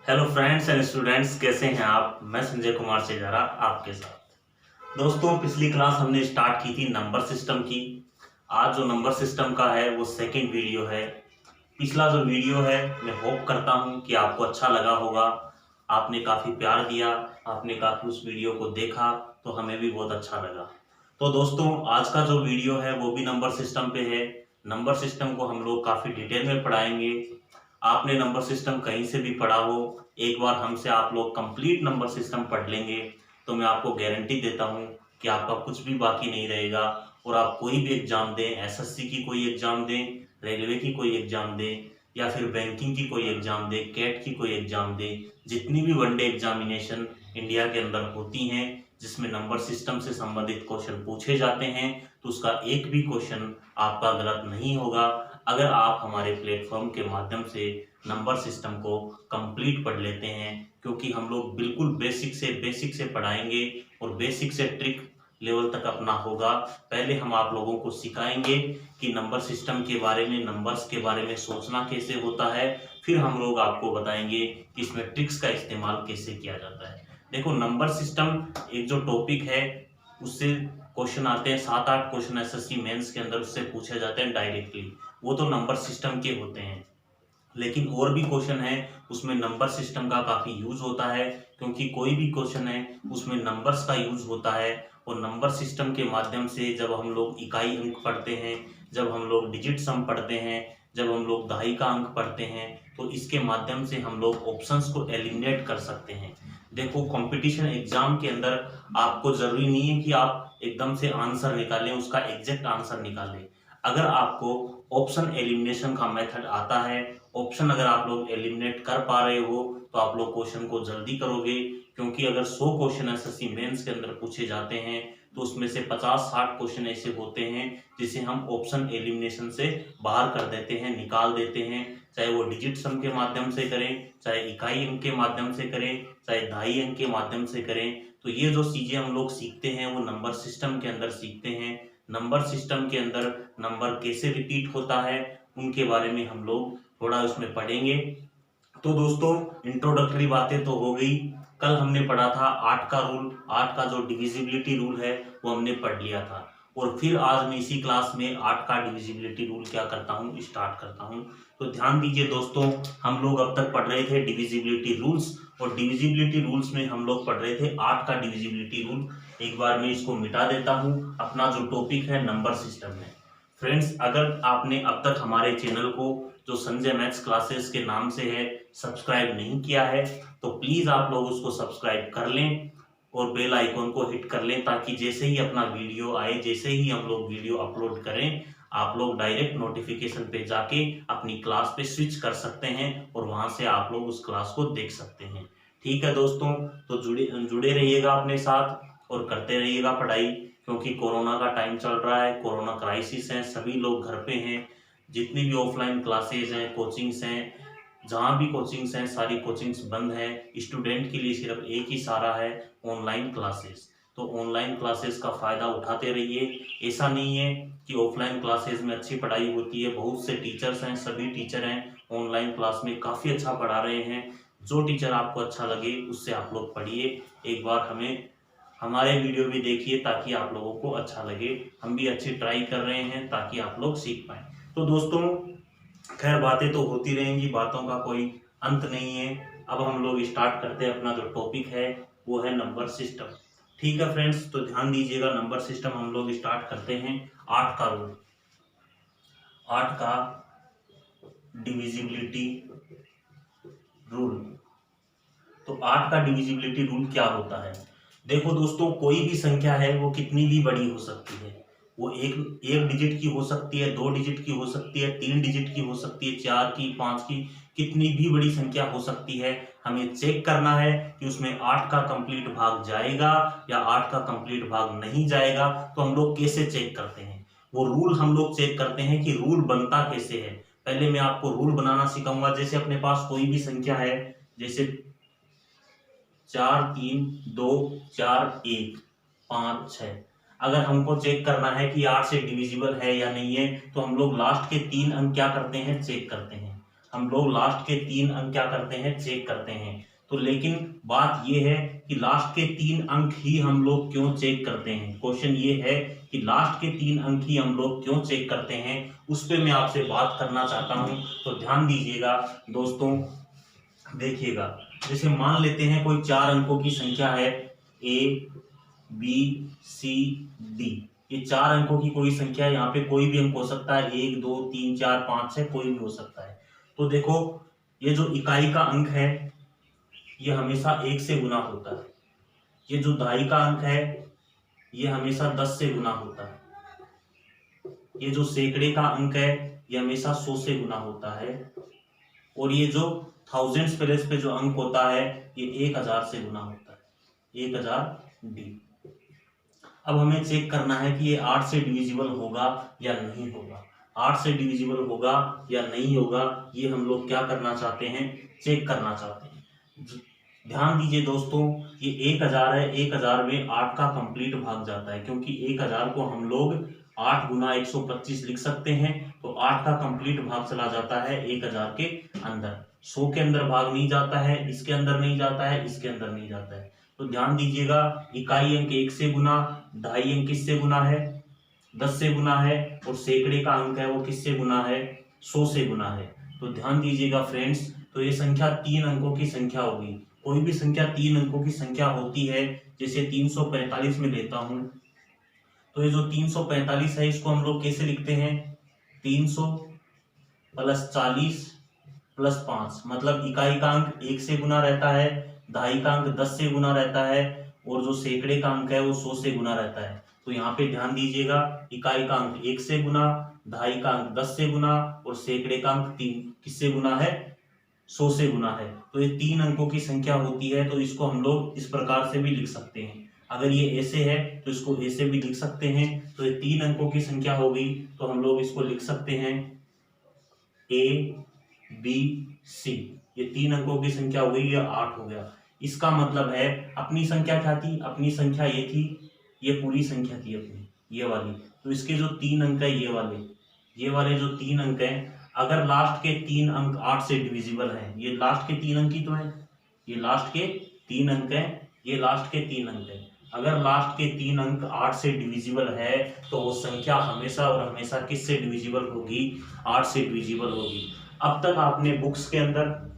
Hello friends and students, कैसे हैं आप। मैं संजय कुमार सेजारा आपके साथ। दोस्तों, पिछली क्लास हमने स्टार्ट की थी नंबर सिस्टम की। आज जो नंबर सिस्टम का है वो सेकंड वीडियो है। पिछला जो वीडियो है मैं होप करता हूं कि आपको अच्छा लगा होगा। आपने काफ़ी प्यार दिया, आपने काफ़ी उस वीडियो को देखा, तो हमें भी बहुत अच्छा लगा। तो दोस्तों, आज का जो वीडियो है वो भी नंबर सिस्टम पे है। नंबर सिस्टम को हम लोग काफ़ी डिटेल में पढ़ाएंगे। आपने नंबर सिस्टम कहीं से भी पढ़ा हो, एक बार हमसे आप लोग कंप्लीट नंबर सिस्टम पढ़ लेंगे तो मैं आपको गारंटी देता हूं कि आपका कुछ भी बाकी नहीं रहेगा। और आप कोई भी एग्जाम दें, एसएससी की कोई एग्जाम दें, रेलवे की कोई एग्जाम दें, या फिर बैंकिंग की कोई एग्जाम दें, कैट की कोई एग्जाम दें, जितनी भी वनडे एग्जामिनेशन इंडिया के अंदर होती हैं जिसमें नंबर सिस्टम से संबंधित क्वेश्चन पूछे जाते हैं, तो उसका एक भी क्वेश्चन आपका गलत नहीं होगा अगर आप हमारे प्लेटफॉर्म के माध्यम से नंबर सिस्टम को कंप्लीट पढ़ लेते हैं। क्योंकि हम लोग बिल्कुल बेसिक से पढ़ाएंगे और बेसिक से ट्रिक लेवल तक अपना होगा। पहले हम आप लोगों को सिखाएंगे कि नंबर सिस्टम के बारे में, नंबर्स के बारे में सोचना कैसे होता है। फिर हम लोग आपको बताएंगे कि इसमें ट्रिक्स का इस्तेमाल कैसे किया जाता है। देखो, नंबर सिस्टम एक जो टॉपिक है उससे क्वेश्चन आते हैं, 7-8 क्वेश्चन एसएससी मेंस के अंदर उससे पूछे जाते हैं डायरेक्टली। वो तो नंबर सिस्टम के होते हैं। लेकिन और भी क्वेश्चन है उसमें नंबर सिस्टम का काफ़ी यूज होता है, क्योंकि कोई भी क्वेश्चन है उसमें नंबर्स का यूज होता है। और नंबर सिस्टम के माध्यम से जब हम लोग इकाई अंक पढ़ते हैं, जब हम लोग डिजिट सम पढ़ते हैं, जब हम लोग दहाई का अंक पढ़ते हैं, तो इसके माध्यम से हम लोग ऑप्शंस को एलिमिनेट कर सकते हैं। देखो, कंपटीशन एग्जाम के अंदर आपको जरूरी नहीं है कि आप एकदम से आंसर निकालें, उसका एग्जैक्ट आंसर निकालें। अगर आपको ऑप्शन एलिमिनेशन का मेथड आता है, ऑप्शन अगर आप लोग एलिमिनेट कर पा रहे हो, तो आप लोग क्वेश्चन को जल्दी करोगे। क्योंकि अगर 100 क्वेश्चन एसएससी मेंस के अंदर पूछे जाते हैं तो उसमें से 50-60 क्वेश्चन ऐसे होते हैं जिसे हम ऑप्शन एलिमिनेशन से बाहर कर देते हैं, निकाल देते हैं। चाहे वो डिजिट सम के माध्यम से करें, चाहे इकाई अंक के माध्यम से करें, चाहे दहाई अंक के माध्यम से करें। तो ये जो चीजें हम लोग सीखते हैं वो नंबर सिस्टम के अंदर सीखते हैं। नंबर सिस्टम के अंदर नंबर कैसे रिपीट होता है उनके बारे में हम लोग थोड़ा उसमें पढ़ेंगे। तो दोस्तों, इंट्रोडक्टरी बातें तो हो गई। कल हमने पढ़ा था 8 का रूल, 8 का जो डिविजिबिलिटी रूल है वो हमने पढ़ लिया था। और फिर आज मैं इसी क्लास में 8 का डिविजिबिलिटी रूल क्या करता हूँ, स्टार्ट करता हूँ। तो ध्यान दीजिए दोस्तों, हम लोग अब तक पढ़ रहे थे डिविजिबिलिटी रूल्स, और डिविजिबिलिटी रूल्स में हम लोग पढ़ रहे थे 8 का डिविजिबिलिटी रूल। एक बार मैं इसको मिटा देता हूँ। अपना जो टॉपिक है नंबर सिस्टम है। फ्रेंड्स, अगर आपने अब तक हमारे चैनल को, जो संजय मैथ्स क्लासेस के नाम से है, सब्सक्राइब नहीं किया है, तो प्लीज आप लोग उसको सब्सक्राइब कर लें और बेल आइकॉन को हिट कर लें, ताकि जैसे ही अपना वीडियो आए, जैसे ही हम लोग वीडियो अपलोड करें, आप लोग डायरेक्ट नोटिफिकेशन पे जाके अपनी क्लास पे स्विच कर सकते हैं और वहां से आप लोग उस क्लास को देख सकते हैं। ठीक है दोस्तों, तो जुड़े जुड़े रहिएगा अपने साथ और करते रहिएगा पढ़ाई। क्योंकि कोरोना का टाइम चल रहा है, कोरोना क्राइसिस है, सभी लोग घर पे हैं। जितनी भी ऑफलाइन क्लासेज हैं, कोचिंग्स हैं, जहाँ भी कोचिंग्स हैं, सारी कोचिंग्स बंद हैं। स्टूडेंट के लिए सिर्फ एक ही सहारा है, ऑनलाइन क्लासेस। तो ऑनलाइन क्लासेस का फ़ायदा उठाते रहिए। ऐसा नहीं है कि ऑफलाइन क्लासेस में अच्छी पढ़ाई होती है, बहुत से टीचर्स हैं, सभी टीचर हैं ऑनलाइन क्लास में काफ़ी अच्छा पढ़ा रहे हैं। जो टीचर आपको अच्छा लगे उससे आप लोग पढ़िए। एक बार हमारे वीडियो भी देखिए ताकि आप लोगों को अच्छा लगे। हम भी अच्छी ट्राई कर रहे हैं ताकि आप लोग सीख पाएँ। तो दोस्तों, खैर बातें तो होती रहेंगी, बातों का कोई अंत नहीं है। अब हम लोग स्टार्ट करते हैं। अपना जो टॉपिक है वो है नंबर सिस्टम। ठीक है फ्रेंड्स, तो ध्यान दीजिएगा। नंबर सिस्टम हम लोग स्टार्ट करते हैं। 8 का रूल, 8 का डिविजिबिलिटी रूल। तो 8 का डिविजिबिलिटी रूल क्या होता है? देखो दोस्तों, कोई भी संख्या है वो कितनी भी बड़ी हो सकती है। वो एक डिजिट की हो सकती है, 2 डिजिट की हो सकती है, 3 डिजिट की हो सकती है, 4 की, 5 की, कितनी भी बड़ी संख्या हो सकती है। हमें चेक करना है कि उसमें 8 का कंप्लीट भाग जाएगा या 8 का कंप्लीट भाग नहीं जाएगा। तो हम लोग कैसे चेक करते हैं? वो रूल हम लोग चेक करते हैं कि रूल बनता कैसे है। पहले मैं आपको रूल बनाना सिखाऊंगा। जैसे अपने पास कोई भी संख्या है, जैसे 4 3 2 4 1 5 6, अगर हमको चेक करना है कि 8 से डिविजिबल है या नहीं है, तो हम लोग लास्ट के 3 अंक क्या करते हैं, चेक करते हैं। हम लोग लास्ट के 3 अंक क्या करते हैं, चेक करते हैं। तो लेकिन बात ये है कि लास्ट के 3 अंक ही हम लोग क्यों चेक करते हैं, क्वेश्चन ये है कि लास्ट के 3 अंक ही हम लोग क्यों चेक करते हैं, उस पे मैं आपसे बात करना चाहता हूं। तो ध्यान दीजिएगा दोस्तों, देखिएगा, जैसे मान लेते हैं कोई 4 अंकों की संख्या है, ए बी सी डी, ये 4 अंकों की कोई संख्या है। यहाँ पे कोई भी अंक हो सकता है, 1 2 3 4 5 6, कोई भी हो सकता है। तो देखो, ये जो इकाई का अंक है ये हमेशा 1 से गुना होता है, ये जो दहाई का अंक है ये हमेशा 10 से गुना होता है, ये जो सैकड़े का अंक है ये हमेशा 100 से गुना होता है, और ये जो थाउजेंड्स प्लेस पे जो अंक होता है ये 1000 से गुना होता है, 1000 डी। अब हमें चेक करना है कि ये 8 से डिविजिबल होगा या नहीं होगा, 8 से डिविजिबल होगा या नहीं होगा, ये हम लोग क्या करना चाहते हैं, चेक करना चाहते हैं। ध्यान दीजिए दोस्तों, ये 1000 है, 1000 में 8 का कंप्लीट भाग जाता है, क्योंकि 1000 को हम लोग 8 गुना 125 लिख सकते हैं, तो 8 का कंप्लीट भाग चला जाता है 1000 के अंदर। 100 के अंदर भाग नहीं जाता है, इसके अंदर नहीं जाता है, इसके अंदर नहीं जाता है। तो ध्यान दीजिएगा, इकाई अंक 1 से गुना, दहाई अंक किससे गुना है, 10 से गुना है, और सैकड़े का अंक है वो किससे गुना है, 100 से गुना है। तो ध्यान दीजिएगा फ्रेंड्स, तो ये संख्या 3 अंकों की संख्या होगी। कोई भी संख्या 3 अंकों की संख्या होती है, जैसे 345 में लेता हूं, तो ये जो 345 है इसको हम लोग कैसे लिखते हैं, 300 + 40 + 5, मतलब इकाई का अंक 1 से गुना रहता है, दहाई का अंक 10 से गुना रहता है, और जो सैकड़े का अंक है वो 100 से गुना रहता है। तो यहाँ पे ध्यान दीजिएगा, इकाई का अंक 1 से गुना, दहाई का अंक 10 से गुना, और सैकड़े का अंक 3 किससे गुना है, 100 से गुना है। तो ये 3 अंकों की संख्या होती है, तो इसको हम लोग इस प्रकार से भी लिख सकते हैं। अगर ये ऐसे है तो इसको ऐसे भी लिख सकते हैं। तो ये 3 अंकों की संख्या होगी, तो हम लोग इसको लिख सकते हैं ए बी सी, ये 3 अंकों की संख्या हो गई, ये 8 हो गया। इसका मतलब है अपनी संख्या क्या थी, अपनी संख्या ये थी, ये पूरी संख्या थी अपनी, ये वाली। तो इसके जो 3 अंक है ये वाले जो 3 अंक है, अगर लास्ट के 3 अंक 8 से डिविजिबल है, ये लास्ट के 3 अंक ही तो है, ये लास्ट के 3 अंक है, ये लास्ट के 3 अंक है। अगर लास्ट के 3 अंक 8 से डिविजिबल है, तो वो संख्या हमेशा और हमेशा किससे डिविजिबल होगी, 8 से डिविजिबल होगी। अब तक आपने बुक्स के अंदर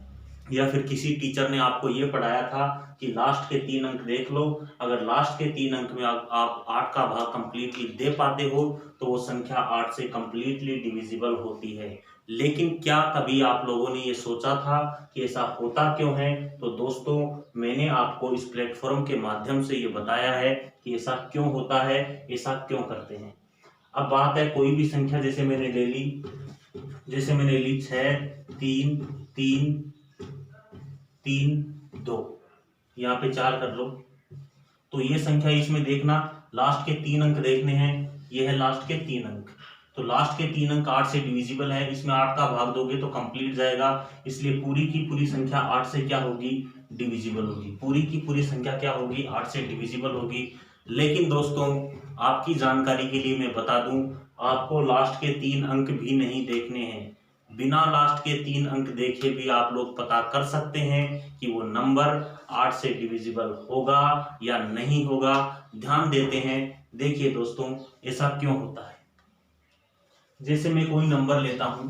या फिर किसी टीचर ने आपको ये पढ़ाया था कि लास्ट के 3 अंक देख लो, अगर लास्ट के 3 अंक में आप 8 का भाग कंप्लीटली दे पाते हो, तो वो संख्या 8 से कंप्लीटली डिविजिबल होती है। लेकिन क्या कभी आप लोगों ने ये सोचा था कि ऐसा होता क्यों है? तो दोस्तों, मैंने आपको इस प्लेटफॉर्म के माध्यम से ये बताया है कि ऐसा क्यों होता है, ऐसा क्यों करते हैं। अब बात है कोई भी संख्या, जैसे मैंने ले ली 6 3 3 3 2, यहाँ पे 4 कर लो। तो ये संख्या, इसमें देखना लास्ट के 3 अंक देखने हैं, ये है लास्ट के 3 अंक। तो लास्ट के 3 अंक 8 से डिविजिबल है, इसमें 8 का भाग दोगे तो कंप्लीट जाएगा, इसलिए पूरी की पूरी संख्या 8 से क्या होगी, डिविजिबल होगी। पूरी की पूरी संख्या क्या होगी, 8 से डिविजिबल होगी। लेकिन दोस्तों, आपकी जानकारी के लिए मैं बता दूं, आपको लास्ट के 3 अंक भी नहीं देखने हैं। बिना लास्ट के 3 अंक देखे भी आप लोग पता कर सकते हैं कि वो नंबर 8 से डिविजिबल होगा या नहीं होगा। ध्यान देते हैं, देखिए दोस्तों, ऐसा क्यों होता है। जैसे मैं कोई नंबर लेता हूं,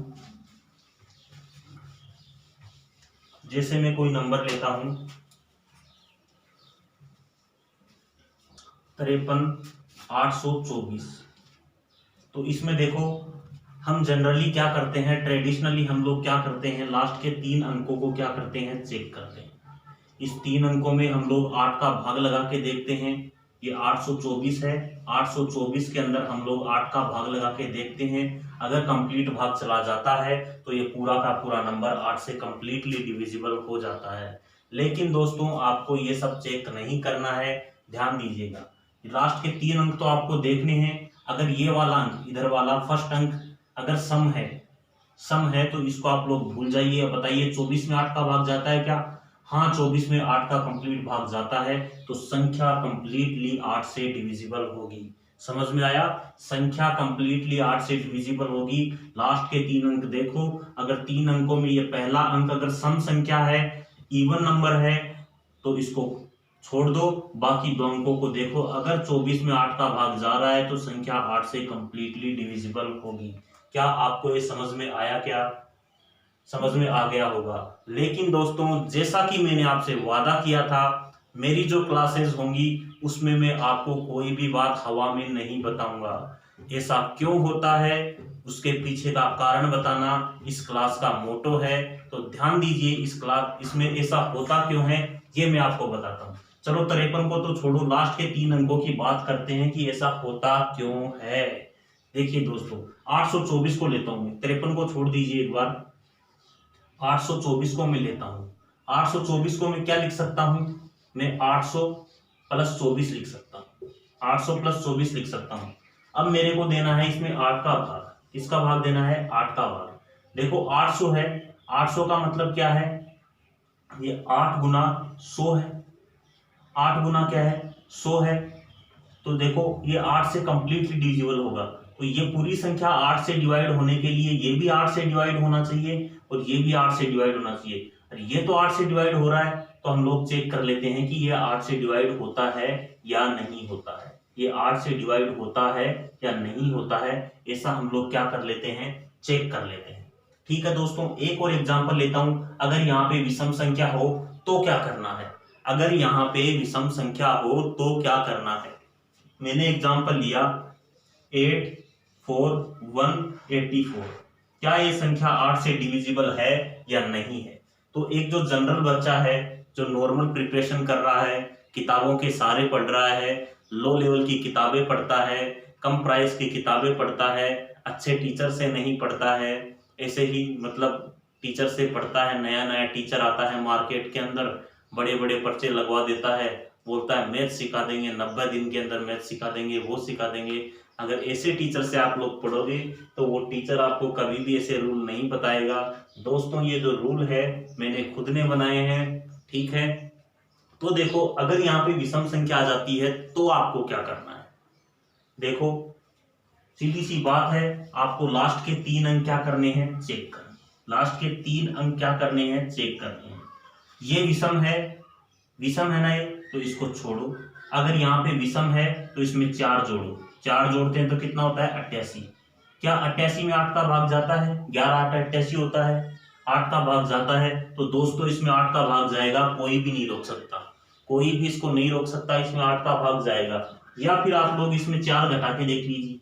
53,824, तो इसमें देखो, हम जनरली क्या करते हैं, ट्रेडिशनली हम लोग क्या करते हैं, लास्ट के 3 अंकों को क्या करते हैं, चेक करते हैं। इस 3 अंकों में हम लोग 8 का भाग लगा के देखते हैं, ये 824 है, 824 के अंदर हम लोग 8 का भाग लगा के देखते हैं। अगर कंप्लीट भाग चला जाता है तो ये पूरा का पूरा नंबर 8 से कंप्लीटली डिविजिबल हो जाता है। लेकिन दोस्तों, आपको ये सब चेक नहीं करना है, ध्यान दीजिएगा। लास्ट के 3 अंक तो आपको देखने हैं। अगर ये वाला अंक, इधर वाला फर्स्ट अंक अगर सम है तो इसको आप लोग भूल जाइए। बताइए 24 में 8 का भाग जाता है क्या? हाँ, 24 में 8 का कंप्लीट भाग जाता है, तो संख्या कंप्लीटली 8 से डिविजिबल होगी। समझ में आया? संख्या कंप्लीटली 8 से डिविजिबल होगी। लास्ट के 3 अंक देखो, अगर 3 अंकों में ये पहला अंक अगर सम संख्या है, इवन नंबर है, तो इसको छोड़ दो, बाकी 2 अंकों को देखो। अगर 24 में 8 का भाग जा रहा है तो संख्या 8 से कंप्लीटली डिविजिबल होगी। क्या आपको ये समझ में आया? क्या समझ में आ गया होगा? लेकिन दोस्तों, जैसा कि मैंने आपसे वादा किया था, मेरी जो क्लासेस होंगी उसमें मैं आपको कोई भी बात हवा में नहीं बताऊंगा। ऐसा क्यों होता है, उसके पीछे का कारण बताना इस क्लास का मोटो है। तो ध्यान दीजिए, इस क्लास इसमें ऐसा होता क्यों है ये मैं आपको बताता हूँ। चलो 53 को तो छोड़ो, लास्ट के 3 अंकों की बात करते हैं कि ऐसा होता क्यों है। देखिए दोस्तों, 824 को लेता हूं मैं, 53 को छोड़ दीजिए एक बार, 824 को मैं लेता हूं। 824 को मैं क्या लिख सकता हूं? मैं 800 प्लस 24 लिख सकता हूं। 800 प्लस 24 लिख सकता हूं। अब मेरे को देना है इसमें 8 का भाग, किसका भाग देना है? 8 का भाग। देखो 800 है, 800 का मतलब क्या है? ये 8 गुना 100 है। 8 गुना क्या है? 100 है। तो देखो ये 8 से कंप्लीटली डिविजिबल होगा, तो ये पूरी संख्या 8 से डिवाइड होने के लिए ये भी 8 से डिवाइड होना चाहिए और ये भी 8 से डिवाइड होना चाहिए। और ये तो 8 से डिवाइड हो रहा है, तो हम लोग चेक कर लेते हैं कि ये 8 से डिवाइड होता है या नहीं होता है। ये 8 से डिवाइड होता है या नहीं होता है, ऐसा हम लोग क्या कर लेते हैं? चेक कर लेते हैं। ठीक है दोस्तों, एक और एग्जाम्पल लेता हूं। अगर यहाँ पे विषम संख्या हो तो क्या करना है? अगर यहाँ पे विषम संख्या हो तो क्या करना है? मैंने एग्जाम्पल लिया 84184। क्या ये संख्या 8 से डिविजिबल है या नहीं है? तो एक जो जनरल बच्चा है, जो नॉर्मल प्रिपरेशन कर रहा है, किताबों के सारे पढ़ रहा है, लो लेवल की किताबें पढ़ता है, कम प्राइस की किताबें पढ़ता है, अच्छे टीचर से नहीं पढ़ता है, ऐसे ही मतलब टीचर से पढ़ता है, नया नया टीचर आता है मार्केट के अंदर, बड़े बड़े पर्चे लगवा देता है, बोलता है मैथ सिखा देंगे, 90 दिन के अंदर मैथ सिखा देंगे, वो सिखा देंगे। अगर ऐसे टीचर से आप लोग पढ़ोगे तो वो टीचर आपको कभी भी ऐसे रूल नहीं बताएगा। दोस्तों, ये जो रूल है मैंने खुद ने बनाए हैं, ठीक है? तो देखो, अगर यहाँ पे विषम संख्या आ जाती है तो आपको क्या करना है? देखो सीधी सी बात है, आपको लास्ट के 3 अंक क्या करने हैं? चेक करने। लास्ट के 3 अंक क्या करने हैं? चेक करने हैं। ये विषम है, विषम है ना ये, तो इसको छोड़ो। अगर यहाँ पे विषम है तो इसमें 4 जोड़ो, 4 जोड़ते हैं तो कितना होता है? 88। क्या 88 में 8 का भाग जाता है? 11 8 88 होता है, 8 का भाग जाता है। तो दोस्तों इसमें 8 का भाग जाएगा, कोई भी नहीं रोक सकता, कोई भी इसको नहीं रोक सकता, इसमें 8 का भाग जाएगा। या फिर आप लोग इसमें 4 घटा के देख लीजिए,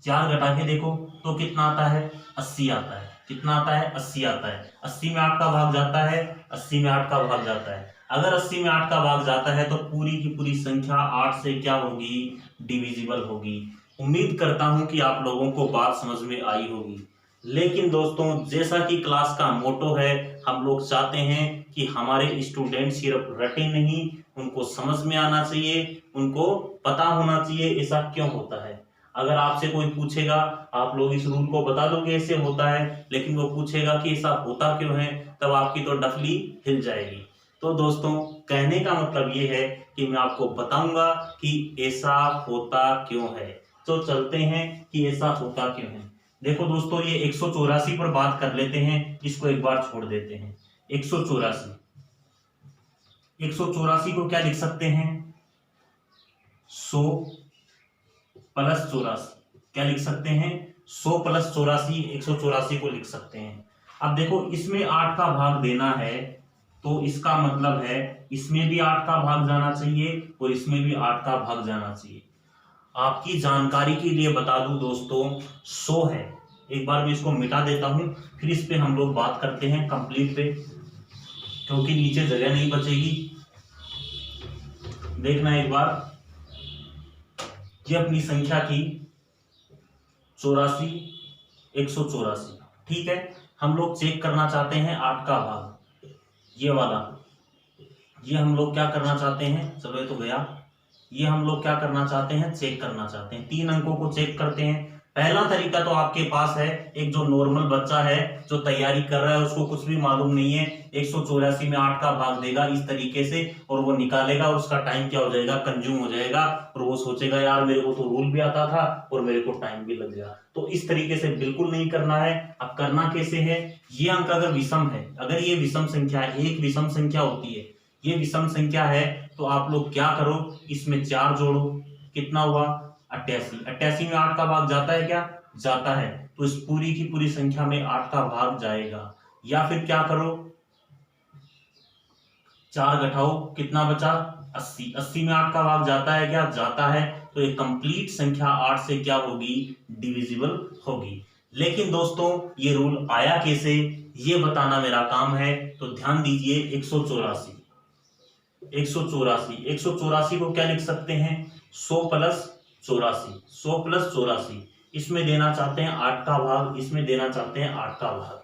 4 घटा के देखो तो कितना आता है? 80 आता है। कितना आता है? 80 आता है। 80 में 8 का भाग जाता है, 80 में 8 का भाग जाता है। अगर 80 में 8 का भाग जाता है तो पूरी की पूरी संख्या 8 से क्या होगी? डिविजिबल होगी। उम्मीद करता हूं कि आप लोगों को बात समझ में आई होगी। लेकिन दोस्तों, जैसा कि क्लास का मोटो है, हम लोग चाहते हैं कि हमारे स्टूडेंट सिर्फ रटे नहीं, उनको समझ में आना चाहिए, उनको पता होना चाहिए ऐसा क्यों होता है। अगर आपसे कोई पूछेगा, आप लोग इस रूल को बता दोगे ऐसे होता है, लेकिन वो पूछेगा कि ऐसा होता क्यों है, तब आपकी तो डफली हिल जाएगी। तो दोस्तों, कहने का मतलब ये है कि मैं आपको बताऊंगा कि ऐसा होता क्यों है। तो चलते हैं कि ऐसा होता क्यों है। देखो दोस्तों, ये 184 पर बात कर लेते हैं, इसको एक बार छोड़ देते हैं। 184, 184 को क्या लिख सकते हैं? 100 प्लस 84। क्या लिख सकते हैं? 100 प्लस 84, 184 को लिख सकते हैं। अब देखो, इसमें 8 का भाग देना है, तो इसका मतलब है इसमें भी 8 का भाग जाना चाहिए और इसमें भी 8 का भाग जाना चाहिए। आपकी जानकारी के लिए बता दूं दोस्तों, 100 है। एक बार मैं इसको मिटा देता हूं, फिर इस पे हम लोग बात करते हैं कंप्लीट पे, क्योंकि नीचे जगह नहीं बचेगी। देखना एक बार, ये अपनी संख्या की 84, 184, ठीक है? हम लोग चेक करना चाहते हैं 8 का भाग, ये वाला, ये हम लोग क्या करना चाहते हैं? चलो ये तो गया। ये हम लोग क्या करना चाहते हैं? चेक करना चाहते हैं। 3 अंकों को चेक करते हैं। पहला तरीका तो आपके पास है, एक जो नॉर्मल बच्चा है जो तैयारी कर रहा है, उसको कुछ भी मालूम नहीं है, 184 में 8 का भाग देगा इस तरीके से और वो निकालेगा और उसका टाइम क्या हो जाएगा, कंज्यूम हो जाएगा और वो सोचेगा यार मेरे को तो रूल भी आता था और मेरे को टाइम भी लग गया। तो इस तरीके से बिल्कुल नहीं करना है। अब करना कैसे है, ये अंक अगर विषम है, अगर ये विषम संख्या है, एक विषम संख्या होती है, ये विषम संख्या है, तो आप लोग क्या करो, इसमें 4 जोड़ो, कितना हुआ 88। 88 में 8 का भाग जाता है क्या, जाता है, तो इस पूरी की पूरी संख्या में 8 का भाग जाएगा। या फिर क्या करो, 4 घटाओ, कितना बचा 80। 80 में 8 का भाग जाता है क्या, जाता है, तो ये कंप्लीट संख्या 8 से क्या होगी, डिविजिबल होगी। लेकिन दोस्तों ये रूल आया कैसे, ये बताना मेरा काम है। तो ध्यान दीजिए, 184 184 को क्या लिख सकते हैं, 100 प्लस 84, 100 प्लस 84, इसमें देना चाहते हैं 8 का भाग, इसमें देना चाहते हैं 8 का भाग।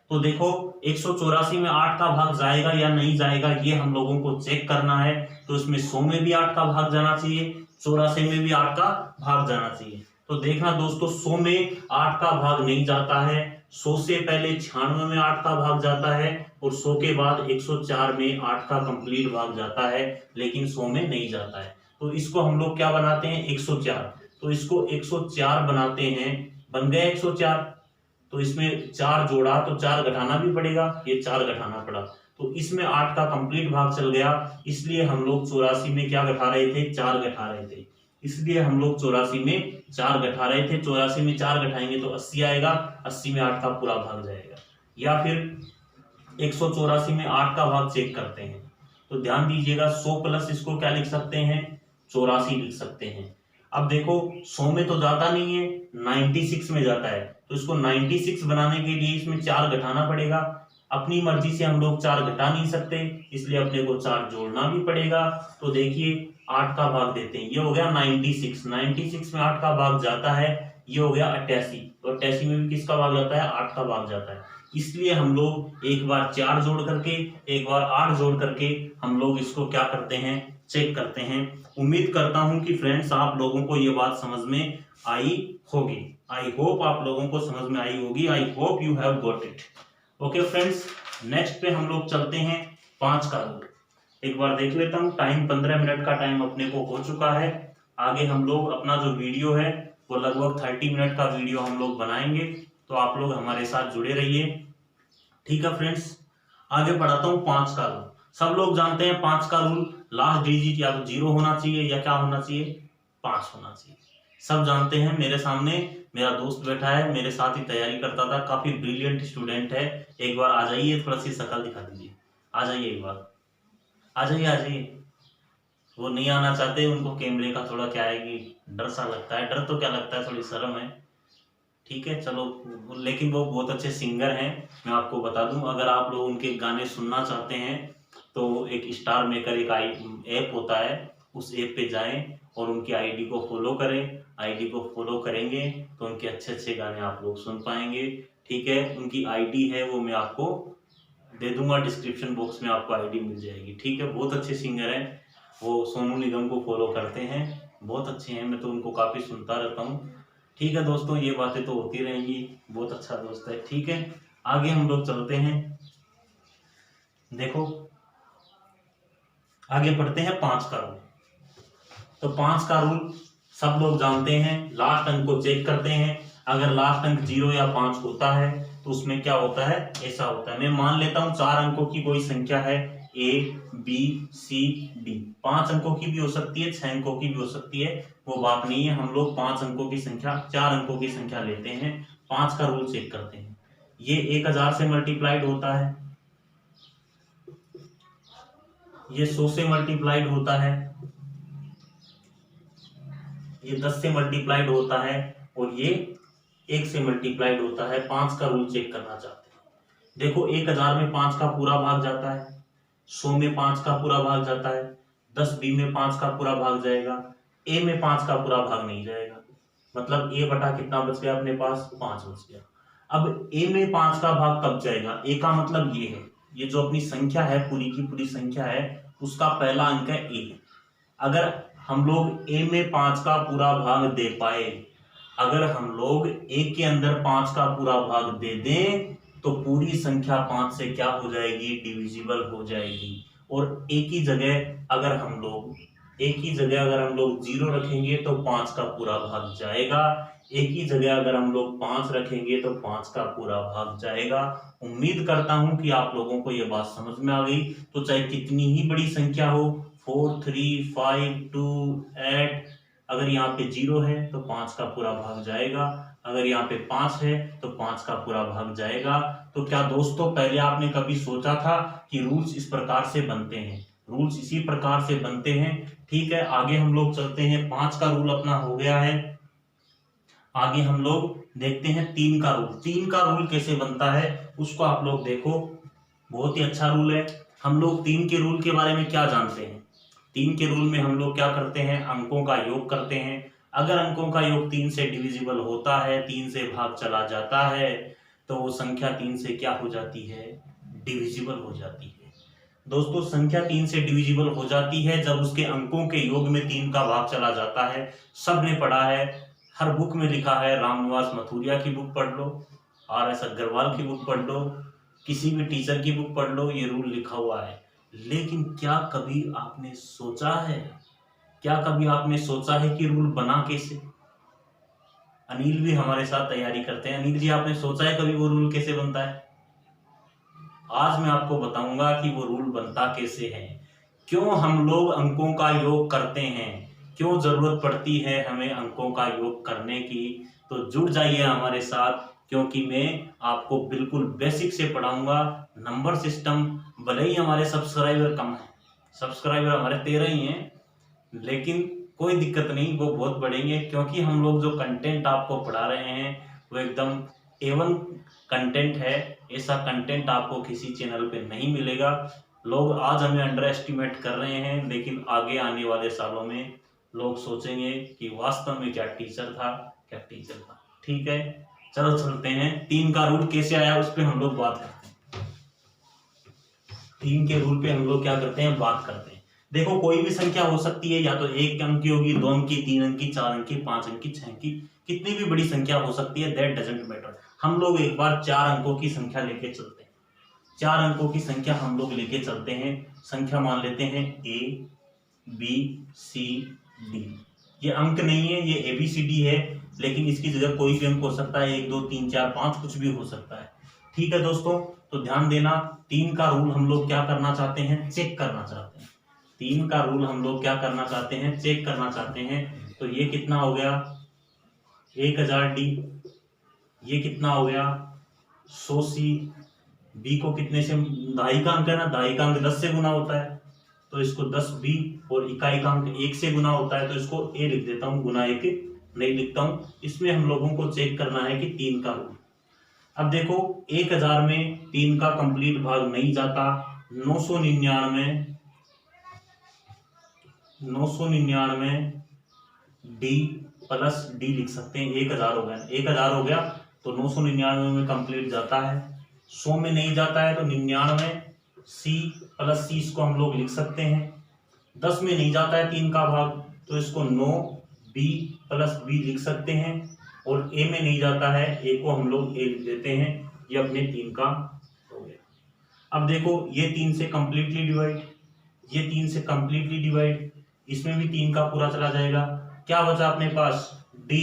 तो देखो 184 में 8 का भाग जाएगा या नहीं जाएगा, ये हम लोगों को चेक करना है। तो इसमें 100 में भी 8 का भाग जाना चाहिए, 84 में भी 8 का भाग जाना चाहिए। तो देखना दोस्तों, 100 में 8 का भाग नहीं जाता है, 100 से पहले 96 में 8 का भाग जाता है और 100 के बाद 104 में 8 का कंप्लीट भाग जाता है, लेकिन 100 में नहीं जाता है। तो इसको हम लोग क्या बनाते हैं, 104। तो इसको 104 बनाते हैं, बन गया 104। तो इसमें 4 जोड़ा तो 4 घटाना भी पड़ेगा, ये 4 घटाना पड़ा, तो इसमें 8 का कंप्लीट भाग चल गया। इसलिए हम लोग 84 में क्या घटा रहे थे, 4 घटा रहे थे, इसलिए हम लोग 84 में 4 घटा रहे थे। 84 में 4 घटाएंगे तो 80 आएगा, 80 में 8 का पूरा भाग जाएगा। या फिर 184 में 8 का भाग चेक करते हैं, तो ध्यान दीजिएगा, 100 प्लस इसको क्या लिख सकते हैं, 84 लिख सकते हैं। अब देखो 100 में तो जाता नहीं है, 96 में जाता है, तो इसको 96 बनाने के लिए इसमें 4 घटाना पड़ेगा। अपनी मर्जी से हम लोग 4 घटा नहीं सकते, इसलिए अपने को 4 जोड़ना भी पड़ेगा। तो देखिए 8 का भाग देते हैं, ये हो गया 96, 96 में 8 का भाग जाता है, ये हो गया 88, तो 88 में भी किसका भाग जाता है, 8 का भाग जाता है। इसलिए हम लोग एक बार 4 जोड़ करके, एक बार 8 जोड़ करके हम लोग इसको क्या करते हैं, चेक करते हैं। उम्मीद करता हूं कि फ्रेंड्स आप लोगों को ये बात समझ में आई होगी। आई होप आप लोगों को समझ में आई होगी। I hope you have got it. Okay friends, next पे हम लोग चलते हैं 5 का रूल। एक बार देख लेता हूँ, टाइम 15 मिनट का टाइम अपने को हो चुका है। आगे हम लोग अपना जो वीडियो है वो लगभग 30 मिनट का वीडियो हम लोग बनाएंगे, तो आप लोग हमारे साथ जुड़े रहिए। ठीक है फ्रेंड्स, आगे बढ़ाता हूँ 5 का रूल। सब लोग जानते हैं 5 का रूल, लास्ट डिजिट या तो 0 होना चाहिए या क्या होना चाहिए, 5 होना चाहिए। सब जानते हैं। मेरे सामने मेरा दोस्त बैठा है, मेरे साथ ही तैयारी करता था, काफी ब्रिलियंट स्टूडेंट है। एक बार आ जाइए, थोड़ा सी शक्ल दिखा दीजिए, आ जाइए एक बार, आ जाइए आ जाइए। वो नहीं आना चाहते, उनको कैमरे का थोड़ा क्या है कि डर सा लगता है। डर तो क्या लगता है, थोड़ी शर्म है। ठीक है चलो, लेकिन वो बहुत अच्छे सिंगर हैं, मैं आपको बता दूं। अगर आप लोग उनके गाने सुनना चाहते हैं तो एक स्टार मेकर एक ऐप होता है, उस ऐप पे जाएं और उनकी आईडी को फॉलो करें। आईडी को फॉलो करेंगे तो उनके अच्छे अच्छे गाने आप लोग सुन पाएंगे। ठीक है, उनकी आईडी है वो मैं आपको दे दूंगा, डिस्क्रिप्शन बॉक्स में आपको आईडी मिल जाएगी। ठीक है, बहुत अच्छे सिंगर हैं वो, सोनू निगम को फॉलो करते हैं, बहुत अच्छे हैं, मैं तो उनको काफ़ी सुनता रहता हूँ। ठीक है दोस्तों, ये बातें तो होती रहेंगी, बहुत अच्छा दोस्त है। ठीक है, आगे हम लोग चलते हैं। देखो आगे पढ़ते हैं 5 का रूल। तो 5 का रूल सब लोग जानते हैं, लास्ट अंक को चेक करते हैं। अगर लास्ट अंक 0 या 5 होता है तो उसमें क्या होता है, ऐसा होता है। मैं मान लेता हूं 4 अंकों की कोई संख्या है, A B C D, 5 अंकों की भी हो सकती है, 6 अंकों की भी हो सकती है, वो बात नहीं है। हम लोग 5 अंकों की संख्या, 4 अंकों की संख्या लेते हैं, 5 का रूल चेक करते हैं। ये 1000 से मल्टीप्लाइड होता है, ये 100 से मल्टीप्लाइड होता है, ये 10 से मल्टीप्लाइड होता है और ये 1 से मल्टीप्लाइड होता है। 5 का रूल चेक करना चाहते हैं। देखो 1000 में 5 का पूरा भाग जाता है, 100 में 5 का पूरा भाग जाता है, 10 B में 5 का पूरा भाग जाएगा, A में 5 का पूरा भाग नहीं जाएगा। मतलब A बटा कितना बच गया अपने पास, 5 बच गया। अब A में 5 का भाग कब जाएगा, A का मतलब ये है, ये जो अपनी संख्या है, पूरी की पूरी संख्या है, उसका पहला अंक है A। अगर हम लोग A में 5 का पूरा भाग दे पाए अगर हम लोग एक के अंदर 5 का पूरा भाग दे दें तो पूरी संख्या 5 से क्या हो जाएगी, डिविजिबल हो जाएगी। और एक ही जगह अगर हम लोग 0 रखेंगे तो 5 का पूरा भाग जाएगा। एक ही जगह अगर हम लोग 5 रखेंगे तो 5 का पूरा भाग जाएगा। उम्मीद करता हूं कि आप लोगों को यह बात समझ में आ गई। तो चाहे कितनी ही बड़ी संख्या हो, 4, 3, 5, 2, 8, अगर यहाँ पे 0 है तो 5 का पूरा भाग जाएगा। अगर यहाँ पे 5 है तो 5 का पूरा भाग जाएगा। तो क्या दोस्तों पहले आपने कभी सोचा था कि रूल्स इस प्रकार से बनते हैं? रूल्स इसी प्रकार से बनते हैं। ठीक है, आगे हम लोग चलते हैं। 5 का रूल अपना हो गया है। आगे हम लोग देखते हैं 3 का रूल। 3 का रूल कैसे बनता है उसको आप लोग देखो, बहुत ही अच्छा रूल है। हम लोग 3 के रूल के बारे में क्या जानते हैं? 3 के रूल में हम लोग क्या करते हैं, अंकों का योग करते हैं। अगर अंकों का योग 3 से डिविजिबल होता है, 3 से भाग चला जाता है, तो वो संख्या 3 से क्या हो जाती है, डिविजिबल हो जाती है। दोस्तों संख्या 3 से डिविजिबल हो जाती है जब उसके अंकों के योग में 3 का भाग चला जाता है। सबने पढ़ा है, हर बुक में लिखा है। रामनिवास मथुरिया की बुक पढ़ लो, RS अग्रवाल की बुक पढ़ लो, किसी भी टीचर की बुक पढ़ लो, ये रूल लिखा हुआ है। लेकिन क्या कभी आपने सोचा है कि रूल बना कैसे? अनिल भी हमारे साथ तैयारी करते हैं। अनिल जी, आपने सोचा है कभी वो रूल कैसे बनता है? आज मैं आपको बताऊंगा कि वो रूल बनता कैसे है, क्यों हम लोग अंकों का योग करते हैं, क्यों जरूरत पड़ती है हमें अंकों का योग करने की। तो जुड़ जाइए हमारे साथ, क्योंकि मैं आपको बिल्कुल बेसिक से पढ़ाऊंगा। नंबर सिस्टम, भले ही हमारे सब्सक्राइबर कम है, सब्सक्राइबर हमारे 13 ही हैं, लेकिन कोई दिक्कत नहीं, वो बहुत बढ़ेंगे, क्योंकि हम लोग जो कंटेंट आपको पढ़ा रहे हैं वो एकदम A1 कंटेंट है। ऐसा कंटेंट आपको किसी चैनल पे नहीं मिलेगा। लोग आज हमें अंडर एस्टिमेट कर रहे हैं, लेकिन आगे आने वाले सालों में लोग सोचेंगे कि वास्तव में क्या टीचर था। ठीक है, चलो चलते हैं। 3 का रूल कैसे आया उस पर हम लोग बात करते हैं। 3 के रूल पे हम लोग क्या करते हैं, बात करते हैं। देखो कोई भी संख्या हो सकती है, या तो 1 अंक की होगी, 2 अंक की, 3 अंक की, 4 अंक की, 5 अंक की, 6 अंक की, कितनी भी बड़ी संख्या हो सकती है, दैट डजंट मैटर। हम लोग एक बार 4 अंकों की संख्या लेके चलते हैं। 4 अंकों की संख्या हम लोग लेके चलते हैं। संख्या मान लेते हैं A, B, C, D। ये अंक नहीं है, ये ABCD है, लेकिन इसकी जगह कोई भी अंक हो सकता है, 1, 2, 3, 4, 5, कुछ भी हो सकता है। ठीक है दोस्तों, तो ध्यान देना। 3 का रूल हम लोग क्या करना चाहते हैं, चेक करना चाहते हैं। 3 का रूल हम लोग क्या करना चाहते हैं, चेक करना चाहते हैं। तो ये कितना हो गया, 1000D। ये कितना हो गया, 100C। B को कितने से, दहाई का अंक है ना, दहाई का अंक 10 से गुना होता है, तो इसको 10B। और इकाई का अंक 1 से गुना होता है, तो इसको A लिख देता हूँ, गुना 1 नहीं लिखता हूँ। इसमें हम लोगों को चेक करना है कि 3 का रूल। अब देखो 1000 में 3 का कंप्लीट भाग नहीं जाता। 999 D प्लस D लिख सकते हैं। 1000 हो गया, 1000 हो गया, तो 999 में कंप्लीट जाता है। 100 में नहीं जाता है तो 99 C प्लस C, इसको हम लोग लिख सकते हैं। 10 में नहीं जाता है 3 का भाग, तो इसको 9B प्लस B लिख सकते हैं। और A में नहीं जाता है, A को हम लोग A लिख देते हैं। ये अपने 3 का हो गया। अब देखो ये 3 से कंप्लीटली डिवाइड, ये 3 से कंप्लीटली डिवाइड, इसमें भी 3 का पूरा चला जाएगा। क्या बचा अपने पास, D।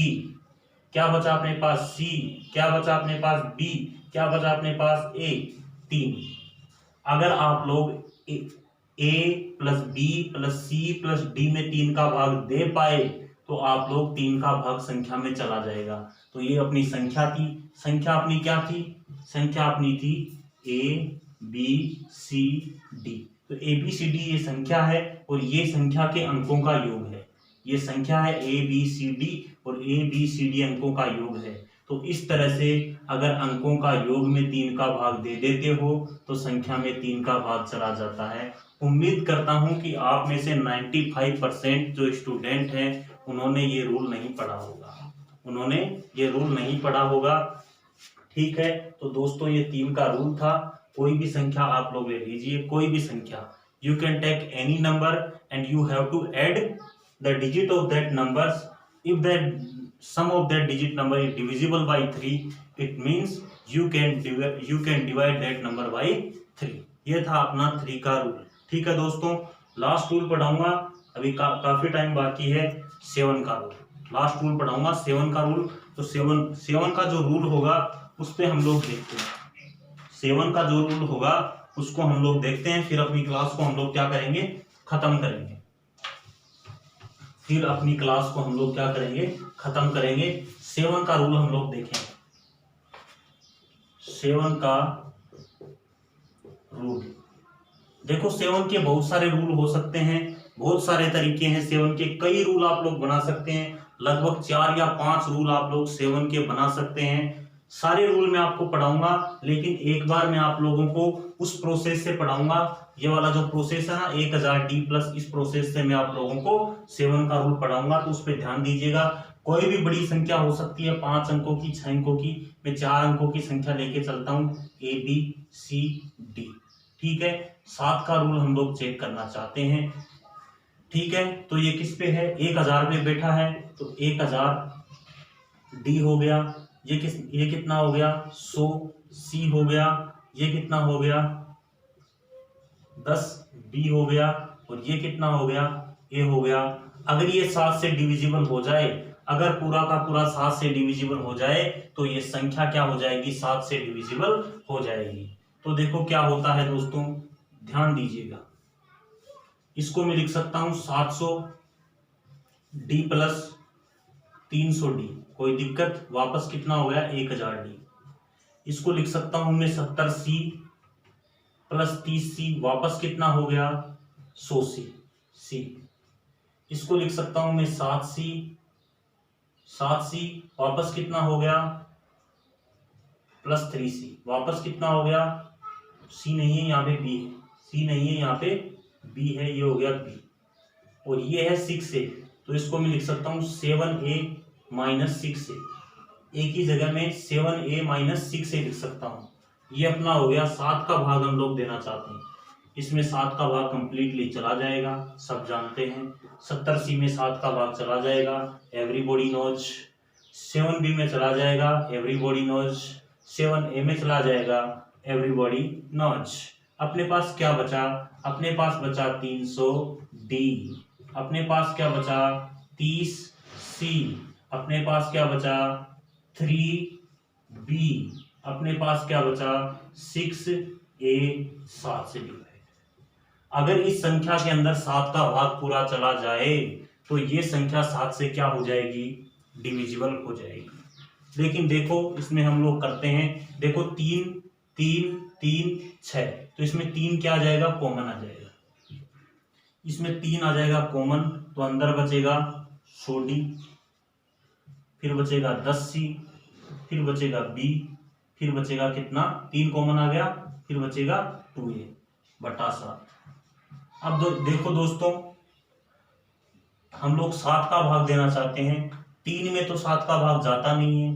क्या बचा अपने पास, C। क्या बचा अपने पास, B। क्या बचा अपने पास, A। 3। अगर आप लोग A plus B plus C plus D में 3 का भाग दे पाए तो आप लोग 3 का भाग संख्या में चला जाएगा। तो ये अपनी संख्या थी। संख्या अपनी क्या थी, संख्या अपनी थी A B C D। तो ABCD ये संख्या है और ये संख्या के अंकों का योग है। ये संख्या है ABCD और ABCD अंकों का योग है। तो इस तरह से अगर अंकों का योग में 3 का भाग दे देते हो तो संख्या में 3 का भाग चला जाता है। उम्मीद करता हूं कि आप में से 95% जो स्टूडेंट हैं उन्होंने ये रूल नहीं पढ़ा होगा, ठीक है। तो दोस्तों ये 3 का रूल था। कोई भी संख्या आप लोग ले लीजिए, कोई भी संख्या, you can take any number and you have to add the digit of that numbers. If that sum of that digit number is divisible by 3, it means you can divide that number by 3। ये था अपना 3 का rule. ठीक है दोस्तों, last rule पढ़ाऊंगा, अभी काफी टाइम बाकी है। 7 का रूल लास्ट रूल पढ़ाऊंगा, 7 का रूल। तो 7 का जो रूल होगा उस पे हम लोग देखते हैं। 7 का जो रूल होगा उसको हम लोग देखते हैं, फिर अपनी क्लास को हम लोग क्या करेंगे, खत्म करेंगे। फिर अपनी क्लास को हम लोग क्या करेंगे, खत्म करेंगे। 7 का रूल हम लोग देखेंगे। 7 का रूल देखो, 7 के बहुत सारे रूल हो सकते हैं, बहुत सारे तरीके हैं 7 के, कई रूल आप लोग बना सकते हैं। लगभग 4 या 5 रूल आप लोग 7 के बना सकते हैं। सारे रूल मैं आपको पढ़ाऊंगा, लेकिन एक बार मैं आप लोगों को उस प्रोसेस से पढ़ाऊंगा। ये वाला जो प्रोसेस है ना 1000D+, इस प्रोसेस से मैं आप लोगों को 7 का रूल पढ़ाऊंगा, तो उस पर ध्यान दीजिएगा। कोई भी बड़ी संख्या हो सकती है, 5 अंकों की, 6 अंकों की, मैं 4 अंकों की संख्या लेके चलता हूँ, ABCD। ठीक है, 7 का रूल हम लोग चेक करना चाहते हैं। ठीक है, तो ये किस पे है, 1000 पे बैठा है, तो 1000D हो गया। ये कितना हो गया, 100C हो गया। ये कितना हो गया, 10B हो गया। और ये कितना हो गया, A हो गया। अगर ये 7 से डिविजिबल हो जाए, अगर पूरा का पूरा 7 से डिविजिबल हो जाए, तो ये संख्या क्या हो जाएगी, 7 से डिविजिबल हो जाएगी। तो देखो क्या होता है दोस्तों, ध्यान दीजिएगा। इसको मैं लिख सकता हूं 700D + 300D, कोई दिक्कत। वापस कितना हो गया, 1000D। इसको लिख सकता हूं मैं 70C + 30C, वापस कितना हो गया, 100C। इसको लिख सकता हूं मैं 7C, वापस कितना हो गया, +3C, वापस कितना हो गया, C नहीं है यहाँ पे, B है, C नहीं है यहाँ पे, B है, ये हो गया B। और ये है 6A, तो इसको मैं लिख सकता हूँ 7A - 6A। एक ही जगह में 7A - 6A लिख सकता हूँ। ये अपना हो गया 7 का भाग हम लोग देना चाहते हैं। इसमें 7 का भाग कंप्लीटली चला जाएगा, सब जानते हैं। 70C में 7 का भाग चला जाएगा, एवरीबॉडी नोज। 7B में चला जाएगा, एवरीबॉडी नोज। 7A में चला जाएगा, एवरीबॉडी नोज। अपने पास क्या बचा, अपने पास बचा 300D। अपने पास क्या बचा, 30C। अपने पास क्या बचा, 3B। अपने पास क्या बचा, 6A, 7 से डिवाइड। अगर इस संख्या के अंदर 7 का भाग पूरा चला जाए, तो ये संख्या 7 से क्या हो जाएगी, डिविजिबल हो जाएगी। लेकिन देखो इसमें हम लोग करते हैं, देखो 3 3 3 6, तो इसमें 3 क्या आ जाएगा, कॉमन आ जाएगा। इसमें 3 आ जाएगा कॉमन, तो अंदर बचेगा 100D, फिर बचेगा 10C, फिर बचेगा B, फिर बचेगा कितना, 3 कॉमन आ गया, फिर बचेगा 2A बटा 7। अब देखो दोस्तों, हम लोग 7 का भाग देना चाहते हैं। 3 में तो 7 का भाग जाता नहीं है,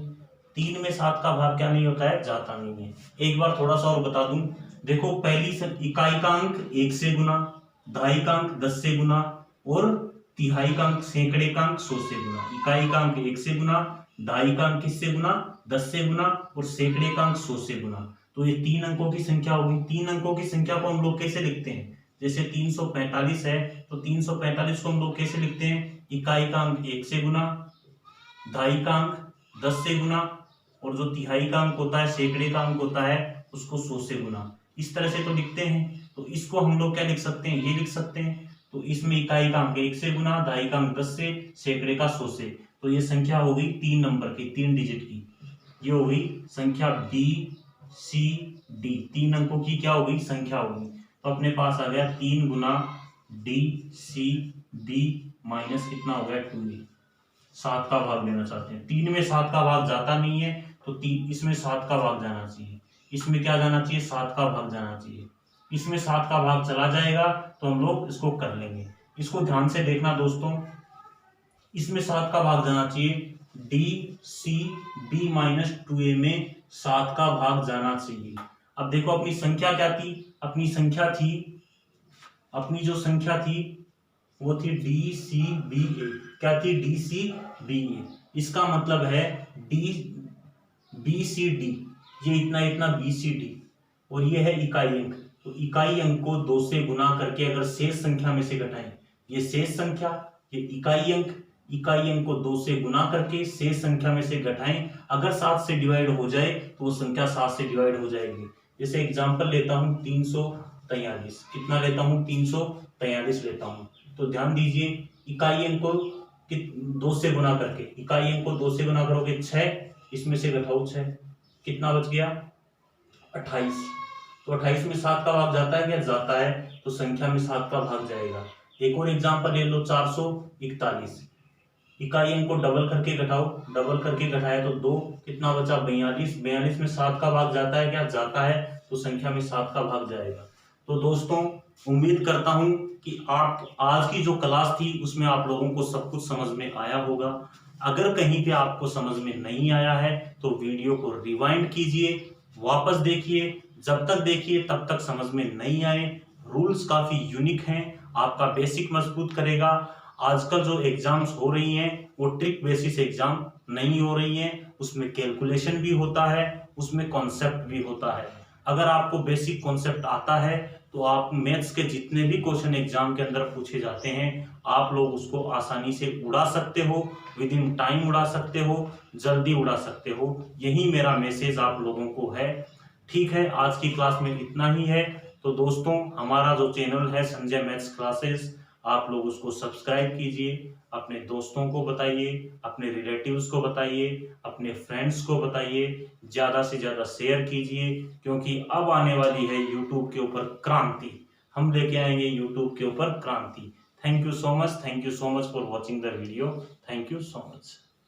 3 में 7 का भाग क्या नहीं होता है, जाता नहीं है। एक बार थोड़ा सा और बता दूं, देखो पहली इकाई का अंक 1 से गुना, दहाई का अंक 10 से गुना, और तिहाई का अंक, सैकड़े का अंक 100 से गुना। इकाई का अंक 1 से गुना, दहाई का अंक किससे गुना, 10 से गुना, और सैकड़े का अंक 100 से गुना। तो ये 3 अंकों की संख्या होगी। 3 अंकों की संख्या को हम लोग कैसे लिखते हैं, जैसे 345 है, तो 345 को हम लोग कैसे लिखते हैं, इकाई का अंक 1 से गुना, दहाई का अंक 10 से गुना, और जो तिहाई का अंक होता है, सैकड़े का अंक होता है, उसको 100 से गुना। इस तरह से तो लिखते हैं। तो इसको हम लोग क्या लिख सकते हैं, ये लिख सकते हैं। तो इसमें इकाई का अंक 1 से गुना, दहाई का अंक 10 से, सैकड़े का 100 से। तो ये संख्या हो गई 3 नंबर की, 3 डिजिट की। ये हो गई संख्या BCD, 3 अंकों की क्या हो गई, संख्या हो गई। तो अपने पास आ गया 3 गुना DCB माइनस कितना हो गया, 2A। 7 का भाग लेना चाहते हैं। 3 में 7 का भाग जाता नहीं है, तो इसमें 7 का भाग जाना चाहिए। इसमें क्या जाना चाहिए, 7 का भाग जाना चाहिए। इसमें 7 का भाग चला जाएगा, तो हम लोग इसको कर लेंगे। इसको ध्यान से देखना दोस्तों, इसमें 7 का भाग जाना चाहिए। DCB माइनस 2A में 7 का भाग जाना चाहिए। अब देखो अपनी संख्या क्या थी, अपनी जो संख्या थी वो थी DCBA। क्या थी, DCBA। इसका मतलब है BCD, ये इतना इतना BCD, और ये है इकाई अंक। तो इकाई अंक को 2 से गुना करके अगर शेष संख्या में से घटाएं, ये शेष संख्या, ये इकाई अंक को 2 से गुना करके शेष संख्या में से घटाएं, अगर 7 से डिवाइड हो जाए तो वो संख्या 7 से डिवाइड हो जाएगी। जैसे एग्जांपल लेता हूं 343, कितना लेता हूं 343 लेता हूं। तो ध्यान दीजिए, इकाई अंक को 2 से गुना करके, इकाई अंक को 2 से गुना करोगे 6, इसमें से घटाओ 6, कितना बच गया 28। तो 28 में 7 का भाग जाता है क्या? जाता है, तो संख्या में 7 का भाग जाएगा। एक और एग्जांपल ले लो 441, इकाई अंक को डबल करके घटाओ, डबल करके घटाया तो 2, कितना बचा 42, 42 में 7 का भाग जाता है क्या? जाता है, तो संख्या में 7 का भाग जाएगा। तो दोस्तों उम्मीद करता हूं कि आप आज की जो क्लास थी उसमें आप लोगों को सब कुछ समझ में आया होगा। अगर कहीं पे आपको समझ में नहीं आया है तो वीडियो को रिवाइंड कीजिए, वापस देखिए, जब तक देखिए तब तक समझ में नहीं आए। रूल्स काफी यूनिक हैं, आपका बेसिक मजबूत करेगा। आजकल जो एग्जाम्स हो रही हैं वो ट्रिक बेसिस एग्जाम नहीं हो रही हैं, उसमें कैलकुलेशन भी होता है, उसमें कॉन्सेप्ट भी होता है। अगर आपको बेसिक कॉन्सेप्ट आता है तो आप मैथ्स के जितने भी क्वेश्चन एग्जाम के अंदर पूछे जाते हैं आप लोग उसको आसानी से उड़ा सकते हो, विद इन टाइम उड़ा सकते हो, जल्दी उड़ा सकते हो। यही मेरा मैसेज आप लोगों को है। ठीक है, आज की क्लास में इतना ही है। तो दोस्तों हमारा जो चैनल है संजय मैथ्स क्लासेस, आप लोग उसको सब्सक्राइब कीजिए, अपने दोस्तों को बताइए, अपने रिलेटिव्स को बताइए, अपने फ्रेंड्स को बताइए, ज़्यादा से ज़्यादा शेयर कीजिए, क्योंकि अब आने वाली है यूट्यूब के ऊपर क्रांति। हम लेके आएंगे यूट्यूब के ऊपर क्रांति। Thank you so much for watching the video. Thank you so much.